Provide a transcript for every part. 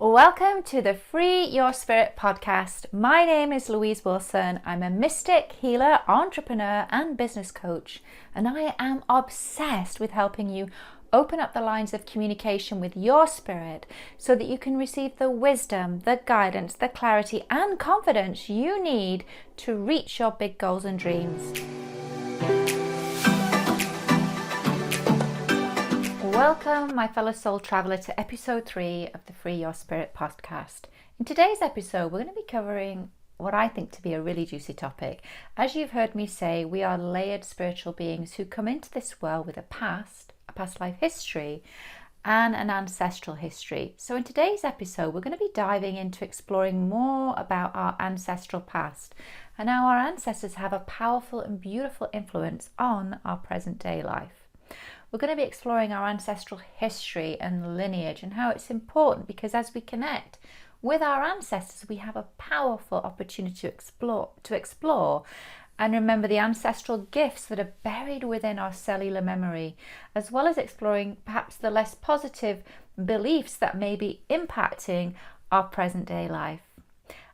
Welcome to the Free Your Spirit podcast. My name is Louise Wilson. I'm a mystic, healer, entrepreneur, and business coach, and I am obsessed with helping you open up the lines of communication with your spirit so that you can receive the wisdom, the guidance, the clarity, and confidence you need to reach your big goals and dreams. Welcome, my fellow soul traveler, to episode 3 of the Free Your Spirit podcast. In today's episode, we're going to be covering what I think to be a really juicy topic. As you've heard me say, we are layered spiritual beings who come into this world with a past life history, and an ancestral history. So in today's episode, we're going to be diving into exploring more about our ancestral past and how our ancestors have a powerful and beautiful influence on our present day life. We're going to be exploring our ancestral history and lineage and how it's important, because as we connect with our ancestors, we have a powerful opportunity to explore and remember the ancestral gifts that are buried within our cellular memory, as well as exploring perhaps the less positive beliefs that may be impacting our present day life.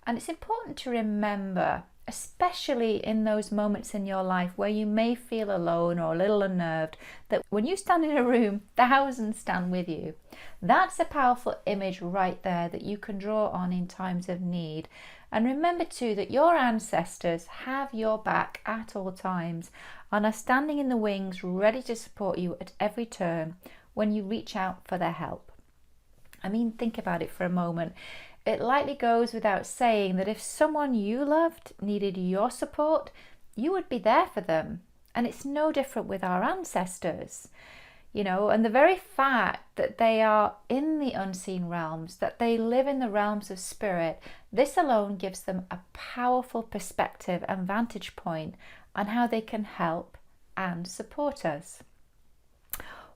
And it's important to remember, especially in those moments in your life where you may feel alone or a little unnerved, that when you stand in a room, thousands stand with you. That's a powerful image right there that you can draw on in times of need. And remember too that your ancestors have your back at all times and are standing in the wings ready to support you at every turn when you reach out for their help. I mean, think about it for a moment. It likely goes without saying that if someone you loved needed your support, you would be there for them. And it's no different with our ancestors, and the very fact that they are in the unseen realms, that they live in the realms of spirit, this alone gives them a powerful perspective and vantage point on how they can help and support us.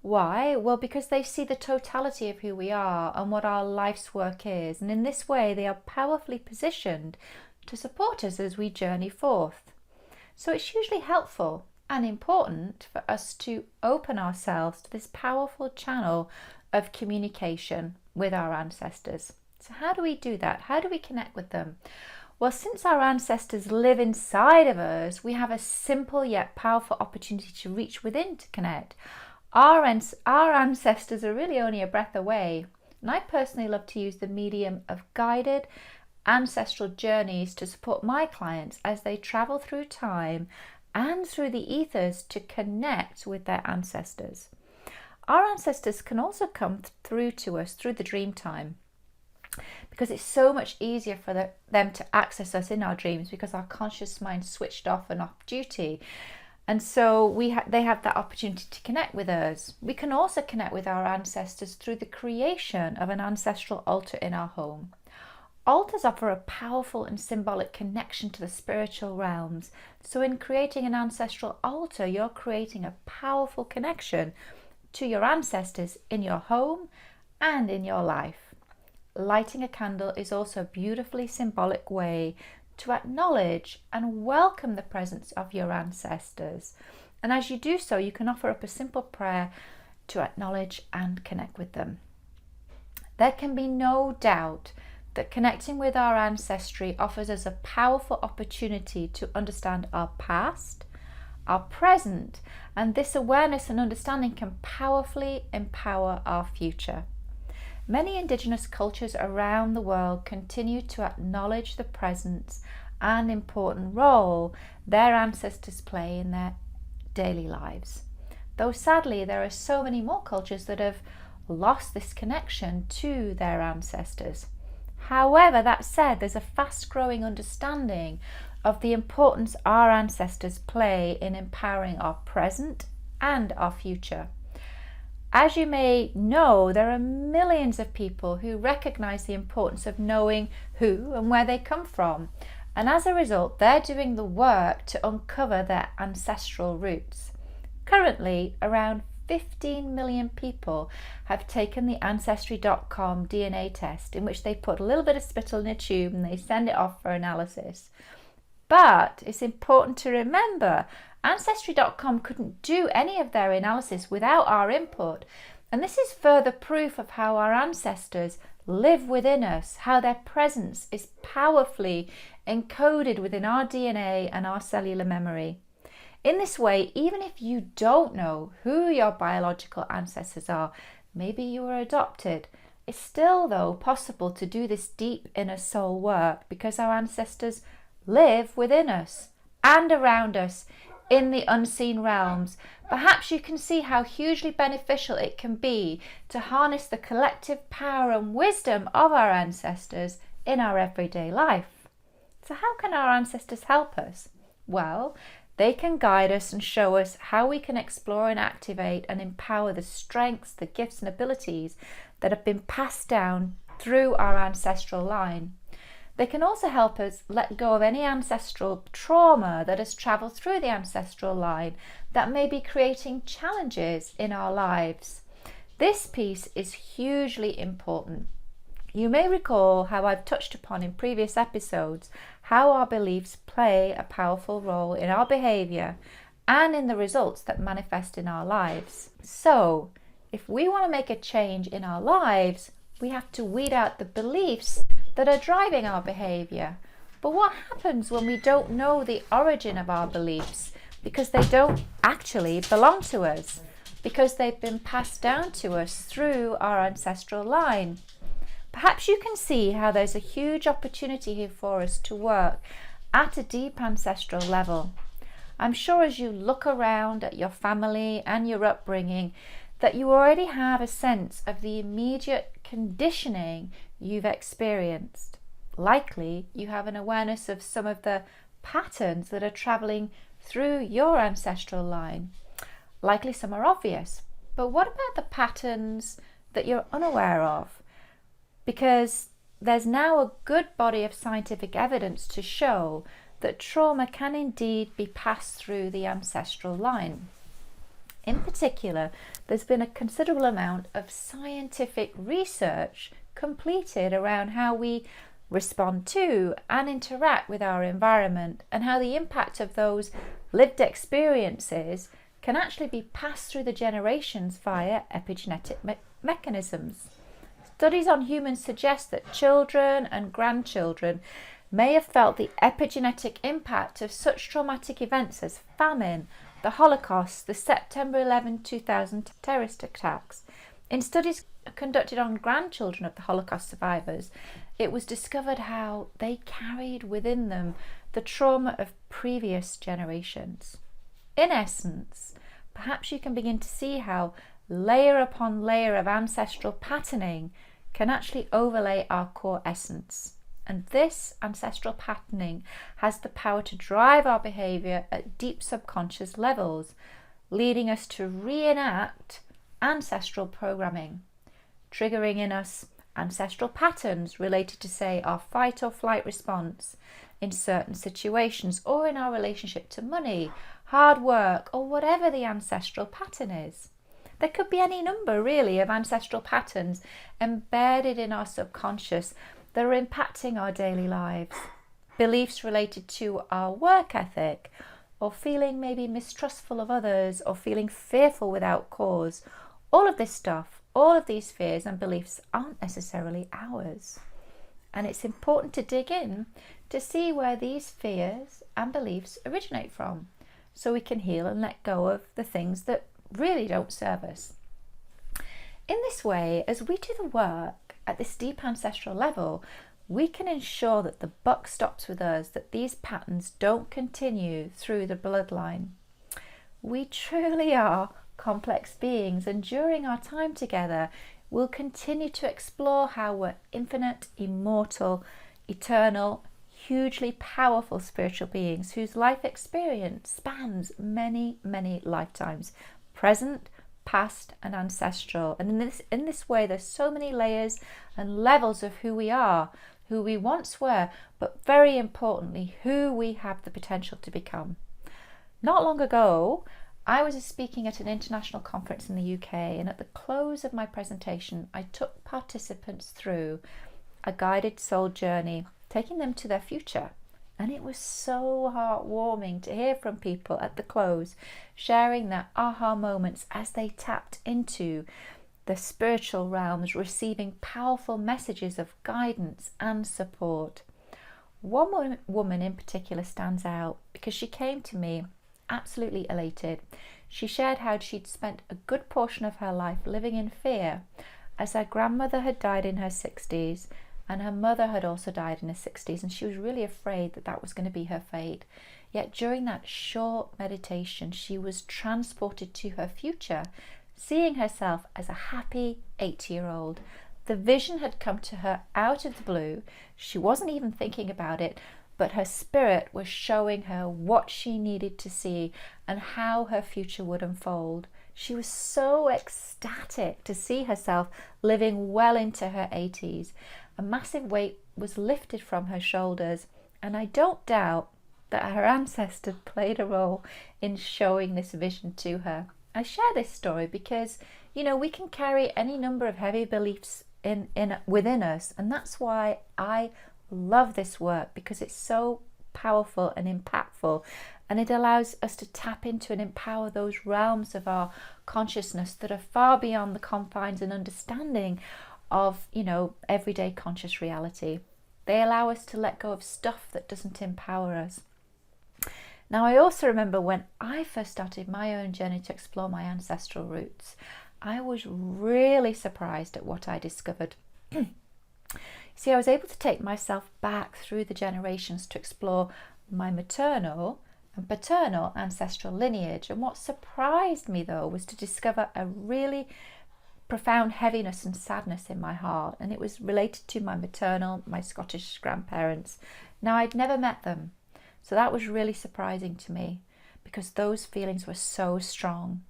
Why? Well, because they see the totality of who we are and what our life's work is. And in this way, they are powerfully positioned to support us as we journey forth. So it's hugely helpful and important for us to open ourselves to this powerful channel of communication with our ancestors. So how do we do that? How do we connect with them? Well, since our ancestors live inside of us, we have a simple yet powerful opportunity to reach within to connect. Our ancestors are really only a breath away, and I personally love to use the medium of guided ancestral journeys to support my clients as they travel through time and through the ethers to connect with their ancestors. Our ancestors can also come through to us through the dream time, because it's so much easier for them to access us in our dreams because our conscious mind switched off and off duty. And so they have that opportunity to connect with us. We can also connect with our ancestors through the creation of an ancestral altar in our home. Altars offer a powerful and symbolic connection to the spiritual realms. So in creating an ancestral altar, you're creating a powerful connection to your ancestors in your home and in your life. Lighting a candle is also a beautifully symbolic way to acknowledge and welcome the presence of your ancestors. And as you do so, you can offer up a simple prayer to acknowledge and connect with them. There can be no doubt that connecting with our ancestry offers us a powerful opportunity to understand our past, our present, and this awareness and understanding can powerfully empower our future. Many Indigenous cultures around the world continue to acknowledge the presence and important role their ancestors play in their daily lives. Though sadly, there are so many more cultures that have lost this connection to their ancestors. However, that said, there's a fast-growing understanding of the importance our ancestors play in empowering our present and our future. As you may know, there are millions of people who recognize the importance of knowing who and where they come from. And as a result, they're doing the work to uncover their ancestral roots. Currently, around 15 million people have taken the Ancestry.com DNA test, in which they put a little bit of spittle in a tube and they send it off for analysis. But it's important to remember, Ancestry.com couldn't do any of their analysis without our input. And this is further proof of how our ancestors live within us, how their presence is powerfully encoded within our DNA and our cellular memory. In this way, even if you don't know who your biological ancestors are, maybe you were adopted, it's still, though, possible to do this deep inner soul work because our ancestors live within us and around us in the unseen realms. Perhaps you can see how hugely beneficial it can be to harness the collective power and wisdom of our ancestors in our everyday life. So how can our ancestors help us? Well, they can guide us and show us how we can explore and activate and empower the strengths, the gifts and abilities that have been passed down through our ancestral line. They can also help us let go of any ancestral trauma that has travelled through the ancestral line that may be creating challenges in our lives. This piece is hugely important. You may recall how I've touched upon in previous episodes how our beliefs play a powerful role in our behaviour and in the results that manifest in our lives. So, if we want to make a change in our lives, we have to weed out the beliefs that are driving our behaviour. But what happens when we don't know the origin of our beliefs? Because they don't actually belong to us, because they've been passed down to us through our ancestral line. Perhaps you can see how there's a huge opportunity here for us to work at a deep ancestral level. I'm sure as you look around at your family and your upbringing that you already have a sense of the immediate conditioning you've experienced. Likely you have an awareness of some of the patterns that are travelling through your ancestral line. Likely some are obvious, but what about the patterns that you're unaware of? Because there's now a good body of scientific evidence to show that trauma can indeed be passed through the ancestral line. In particular, there's been a considerable amount of scientific research completed around how we respond to and interact with our environment and how the impact of those lived experiences can actually be passed through the generations via epigenetic mechanisms. Studies on humans suggest that children and grandchildren may have felt the epigenetic impact of such traumatic events as famine, the Holocaust, the September 11, 2000 terrorist attacks. In studies conducted on grandchildren of the Holocaust survivors, it was discovered how they carried within them the trauma of previous generations. In essence, perhaps you can begin to see how layer upon layer of ancestral patterning can actually overlay our core essence. And this ancestral patterning has the power to drive our behaviour at deep subconscious levels, leading us to reenact ancestral programming, triggering in us ancestral patterns related to, say, our fight or flight response in certain situations, or in our relationship to money, hard work, or whatever the ancestral pattern is. There could be any number, really, of ancestral patterns embedded in our subconscious that are impacting our daily lives. Beliefs related to our work ethic, or feeling maybe mistrustful of others, or feeling fearful without cause. All of this stuff, all of these fears and beliefs aren't necessarily ours. And it's important to dig in to see where these fears and beliefs originate from, so we can heal and let go of the things that really don't serve us. In this way, as we do the work at this deep ancestral level, we can ensure that the buck stops with us, that these patterns don't continue through the bloodline. We truly are complex beings, and during our time together, we'll continue to explore how we're infinite, immortal, eternal, hugely powerful spiritual beings whose life experience spans many, many lifetimes, present, past and ancestral. And in this way, there's so many layers and levels of who we are, who we once were, but very importantly, who we have the potential to become. Not long ago, I was speaking at an international conference in the UK, and at the close of my presentation, I took participants through a guided soul journey, taking them to their future. And it was so heartwarming to hear from people at the close, sharing their aha moments as they tapped into the spiritual realms, receiving powerful messages of guidance and support. One woman in particular stands out because she came to me absolutely elated. She shared how she'd spent a good portion of her life living in fear, as her grandmother had died in her 60s and her mother had also died in her 60s, and she was really afraid that that was going to be her fate. Yet during that short meditation, she was transported to her future, seeing herself as a happy 80-year-old. The vision had come to her out of the blue. She wasn't even thinking about it, but her spirit was showing her what she needed to see and how her future would unfold. She was so ecstatic to see herself living well into her 80s. A massive weight was lifted from her shoulders, and I don't doubt that her ancestors played a role in showing this vision to her. I share this story because, we can carry any number of heavy beliefs within us, and that's why I love this work, because it's so powerful and impactful, and it allows us to tap into and empower those realms of our consciousness that are far beyond the confines and understanding of everyday conscious reality. They allow us to let go of stuff that doesn't empower us. Now, I also remember when I first started my own journey to explore my ancestral roots, I was really surprised at what I discovered. See, I was able to take myself back through the generations to explore my maternal and paternal ancestral lineage. And what surprised me, though, was to discover a really profound heaviness and sadness in my heart. And it was related to my Scottish grandparents. Now, I'd never met them. So that was really surprising to me, because those feelings were so strong.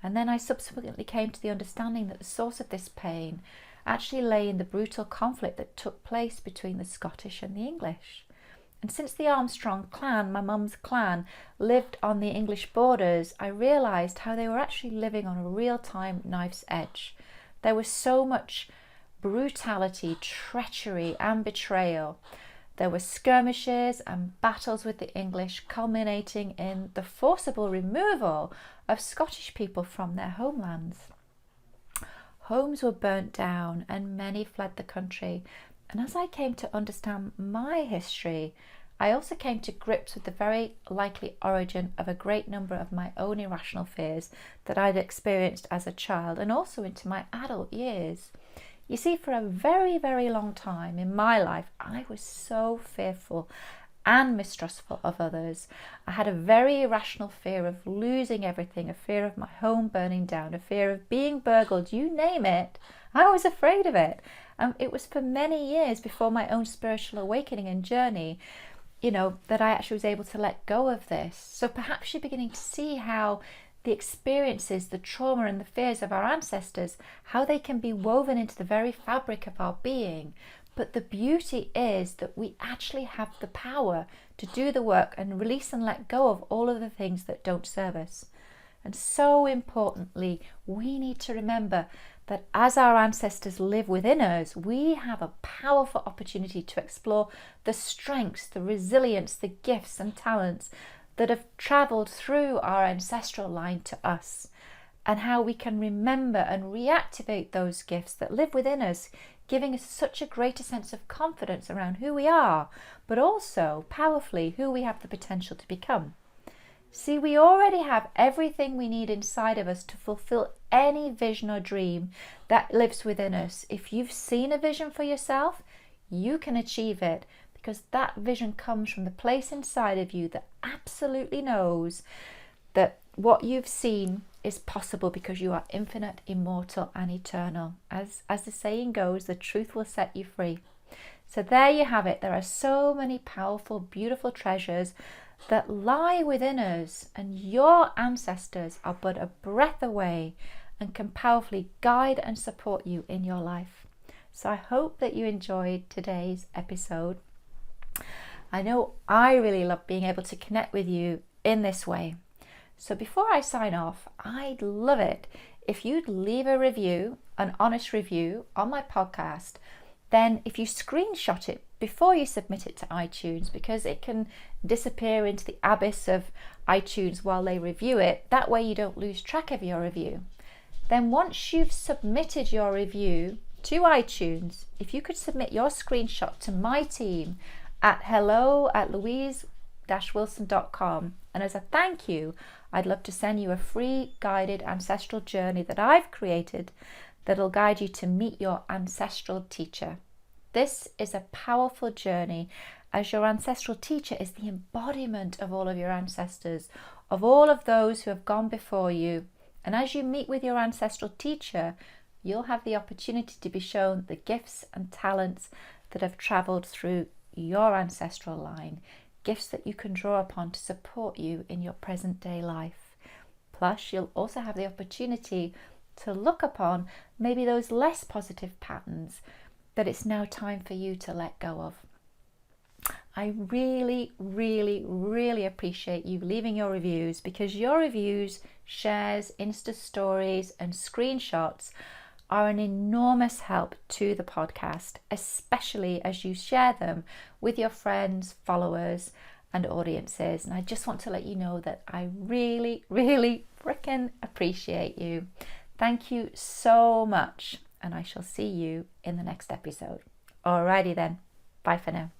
And then I subsequently came to the understanding that the source of this pain actually lay in the brutal conflict that took place between the Scottish and the English. And since the Armstrong clan, my mum's clan, lived on the English borders, I realised how they were actually living on a real-time knife's edge. There was so much brutality, treachery and betrayal. There were skirmishes and battles with the English, culminating in the forcible removal of Scottish people from their homelands. Homes were burnt down and many fled the country. And as I came to understand my history, I also came to grips with the very likely origin of a great number of my own irrational fears that I'd experienced as a child and also into my adult years. You see, for a very, very long time in my life, I was so fearful and mistrustful of others. I had a very irrational fear of losing everything, a fear of my home burning down, a fear of being burgled, you name it. I was afraid of it. It was for many years before my own spiritual awakening and journey, that I actually was able to let go of this. So perhaps you're beginning to see how the experiences, the trauma and the fears of our ancestors, how they can be woven into the very fabric of our being. But the beauty is that we actually have the power to do the work and release and let go of all of the things that don't serve us. And so importantly, we need to remember that as our ancestors live within us, we have a powerful opportunity to explore the strengths, the resilience, the gifts and talents that have travelled through our ancestral line to us, and how we can remember and reactivate those gifts that live within us, giving us such a greater sense of confidence around who we are, but also powerfully who we have the potential to become. See, we already have everything we need inside of us to fulfill any vision or dream that lives within us. If you've seen a vision for yourself, you can achieve it, because that vision comes from the place inside of you that absolutely knows that what you've seen is possible, because you are infinite, immortal and eternal. As the saying goes, the truth will set you free. So there you have it. There are so many powerful, beautiful treasures that lie within us, and your ancestors are but a breath away and can powerfully guide and support you in your life. So I hope that you enjoyed today's episode. I know I really love being able to connect with you in this way. So before I sign off, I'd love it if you'd leave a review, an honest review on my podcast. Then if you screenshot it before you submit it to iTunes, because it can disappear into the abyss of iTunes while they review it. That way you don't lose track of your review. then once you've submitted your review to iTunes, if you could submit your screenshot to my team at hello@louise-wilson.com, and as a thank you, I'd love to send you a free guided ancestral journey that I've created that'll guide you to meet your ancestral teacher. This is a powerful journey, as your ancestral teacher is the embodiment of all of your ancestors, of all of those who have gone before you. And as you meet with your ancestral teacher, you'll have the opportunity to be shown the gifts and talents that have traveled through your ancestral line, gifts that you can draw upon to support you in your present day life. Plus, you'll also have the opportunity to look upon maybe those less positive patterns that it's now time for you to let go of. I really, really, really appreciate you leaving your reviews, because your reviews, shares, Insta stories, and screenshots are an enormous help to the podcast, especially as you share them with your friends, followers, and audiences. And I just want to let you know that I really, really freaking appreciate you. Thank you so much, and I shall see you in the next episode. Alrighty then, bye for now.